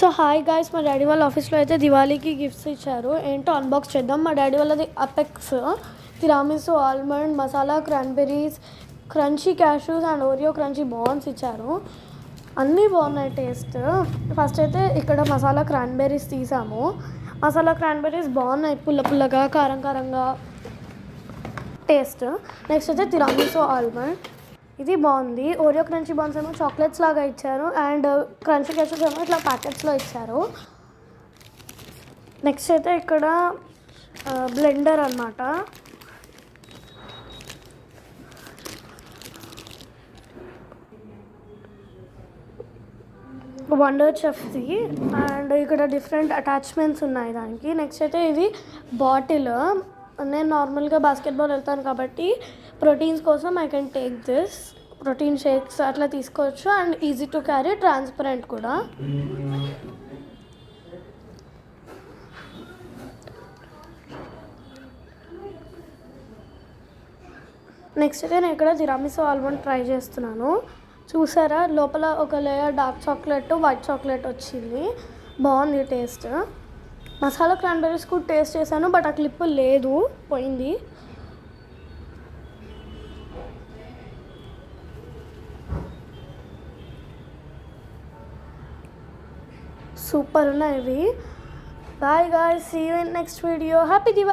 So hi guys, మా daddy వాళ్ళ ఆఫీస్లో అయితే దివాళీకి గిఫ్ట్స్ ఇచ్చారు. ఏంటో అన్బాక్స్ చేద్దాం. మా డాడీ వాళ్ళది Apex tiramisu almond masala cranberries crunchy cashews and Oreo crunchy bons ఇచ్చారు. అన్నీ బాగున్నాయి టేస్ట్. ఫస్ట్ అయితే ఇక్కడ మసాలా క్రాన్బెర్రీస్ తీసాము. మసాలా క్రాన్బెర్రీస్ బాగున్నాయి, పుల్ల పుల్లగా కారం కారంగా టేస్ట్. నెక్స్ట్ అయితే తిరామిసు ఆల్మండ్, ఇది బాగుంది. ఓరియో క్రంచీ బాన్స్ ఏమో చాక్లెట్స్ లాగా ఇచ్చారు అండ్ క్రంచీ క్యాషెస్ ఏమో ఇట్లా ప్యాకెట్స్లో ఇచ్చారు. నెక్స్ట్ అయితే ఇక్కడ బ్లెండర్ అన్నమాట. వండర్ చెఫ్ది అండ్ ఇక్కడ డిఫరెంట్ అటాచ్మెంట్స్ ఉన్నాయి దానికి. నెక్స్ట్ అయితే ఇది బాటిల్. నేను నార్మల్గా బాస్కెట్బాల్ వెళ్తాను కాబట్టి ప్రోటీన్స్ కోసం I can take this. Protein shakes అట్లా తీసుకోవచ్చు and easy to carry, transparent కూడా. నెక్స్ట్ అయితే నేను ఇక్కడ తిరామిసు ఆల్మండ్ ట్రై చేస్తున్నాను. చూసారా, లోపల ఒక layer dark chocolate white chocolate వచ్చింది. బాగుంది టేస్ట్. మసాలా క్రాన్బెర్రీస్ కూడా టేస్ట్ చేశాను బట్ ఆ క్లిప్ లేదు, పోయింది. సూపర్ ఉన్నాయి ఇవి. Bye guys, see you in next video. Happy Diwali.